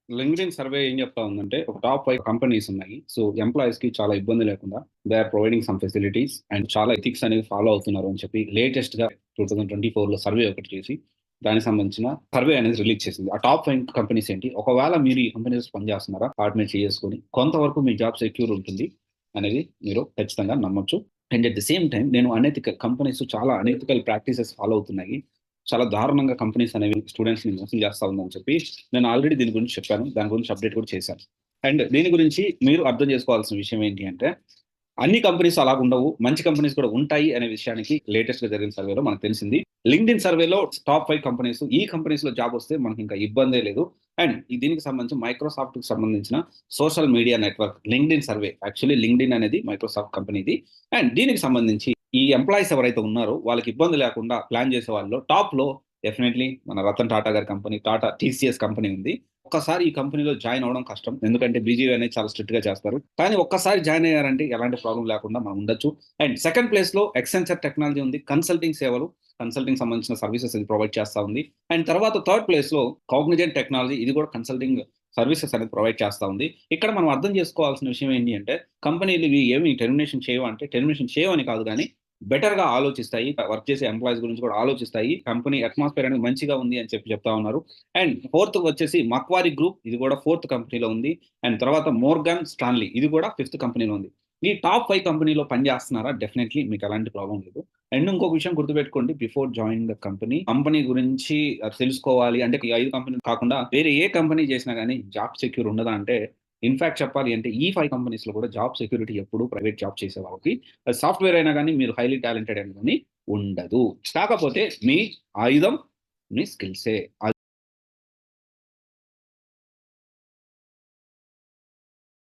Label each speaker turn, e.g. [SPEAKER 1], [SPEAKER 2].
[SPEAKER 1] LinkedIn survey ఏం చెప్తా ఉందంటే, ఒక టాప్ 5 కంపెనీస్ ఉన్నాయి. సో, ఎంప్లాయీస్‌కి చాలా ఇబ్బంది లేకుండా they are providing some facilities and చాలా ఎథిక్స్ అనేవి ఫాలో అవుతున్నారు అని చెప్పి లేటెస్ట్‌గా 2024లో సర్వే ఒకటి చేసి, దానికి సంబంధించిన సర్వే అనేది రిలీజ్ చేసింది. ఆ టాప్ 5 కంపెనీస్ ఏంటి? ఒకవేళ మీరు ఈ కంపెనీస్‌లో పనిచేస్తున్నారా? వాటి మీద చేసుకొని కొంతవరకు మీ జాబ్ సెక్యూర్ ఉంటుంది అనేది మీరు ఖచ్చితంగా నమ్మొచ్చు. And at the same time నేను అనెథికల్ కంపెనీస్ చాలా అనెథికల్ ప్రాక్టీసెస్ ఫాలో అవుతున్నాయి. చాలా దారుణంగా కంపెనీస్ అనేవి స్టూడెంట్స్‌ని మోసం చేస్తా ఉందని చెప్పి నేను ఆల్రెడీ దీని గురించి చెప్పాను. దాని గురించి అప్డేట్ కూడా చేశాను. అండ్ దీని గురించి మీరు అర్థం చేసుకోవాల్సిన విషయం ఏంటి అంటే, అన్ని కంపెనీస్ అలాగుండవు. మంచి కంపెనీస్ కూడా ఉంటాయి అనే విషయానికి లేటెస్ట్‌గా జరిగిన సర్వేలో మనకు తెలిసింది. లింక్డ్ఇన్ సర్వేలో టాప్ 5 కంపెనీస్ ఈ కంపెనీస్‌లో జాబ్ వస్తే మనకింకా ఇబ్బందే లేదు. అండ్ దీనికి సంబంధించి మైక్రోసాఫ్ట్‌కి సంబంధించిన social media network LinkedIn survey. Actually LinkedIn అనేది మైక్రోసాఫ్ట్ కంపెనీది. అండ్ దీనికి సంబంధించి ఈ ఎంప్లాయీస్ ఎవరైతే ఉన్నారో వాళ్ళకి ఇబ్బంది లేకుండా ప్లాన్ చేసే వాళ్ళలో టాప్‌లో డెఫినైట్‌లీ మన రతన్ టాటా గారి కంపెనీ టాటా టీసీఎస్ కంపెనీ ఉంది. ఒక్కసారి ఈ కంపెనీలో జాయిన్ అవ్వడం కష్టం. ఎందుకంటే బీజీఓ అనేది చాలా స్ట్రిక్ట్‌గా చేస్తారు. కానీ ఒక్కసారి జాయిన్ అయ్యారంటే ఎలాంటి ప్రాబ్లమ్ లేకుండా మనం ఉండొచ్చు. అండ్ సెకండ్ ప్లేస్‌లో ఎక్సెంచర్ టెక్నాలజీ ఉంది. కన్సల్టింగ్ సేవలు, కన్సల్టింగ్ సంబంధించిన సర్వీసెస్ ఇది ప్రొవైడ్ చేస్తా ఉంది. అండ్ తర్వాత థర్డ్ ప్లేస్‌లో కాగ్నిజెంట్ టెక్నాలజీ ఇది కూడా కన్సల్టింగ్ సర్వీసెస్ అనేది ప్రొవైడ్ చేస్తా ఉంది. ఇక్కడ మనం అర్థం చేసుకోవాల్సిన విషయం ఏంటి అంటే, కంపెనీలు ఇవి ఏమి టెర్మినేషన్ చేయవు అంటే, టెర్మినేషన్ చేయవని కాదు గానీ బెటర్‌గా ఆలోచిస్తాయి. వర్క్ చేసే ఎంప్లాయీస్ గురించి కూడా ఆలోచిస్తాయి. కంపెనీ అట్మాస్ఫియర్ అనేది మంచిగా ఉంది అని చెప్పి చెప్తా ఉన్నారు. అండ్ ఫోర్త్ వచ్చేసి మక్వారీ గ్రూప్ ఇది కూడా ఫోర్త్ కంపెనీలో ఉంది. అండ్ తర్వాత మోర్గాన్ స్టాన్లీ ఇది కూడా ఫిఫ్త్ కంపెనీలో ఉంది. ఈ టాప్ 5 కంపెనీలో పని చేస్తున్నారా? డెఫినైట్‌లీ మీకు ఎలాంటి ప్రాబ్లమ్ లేదు. అండ్ ఇంకొక విషయం గుర్తుపెట్టుకోండి బిఫోర్ జాయినింగ్ ద కంపెనీ గురించి తెలుసుకోవాలి అంటే ఈ 5 కంపెనీలు కాకుండా వేరే ఏ కంపెనీ చేసినా గాని జాబ్ సెక్యూర్ ఉండదా అంటే ఇన్‌ఫాక్ట్ చెప్పాలి అంటే ఈ 5 కంపెనీస్‌లో కూడా జాబ్ సెక్యూరిటీ ఎప్పుడు ప్రైవేట్ జాబ్ చేసే వాళ్ళకి సాఫ్ట్‌వేర్ అయినా గాని మీరు హైలీ టాలెంటెడ్ అయినా గాని ఉండదు. కాకపోతే మీ ఆయుధం మీ స్కిల్సే.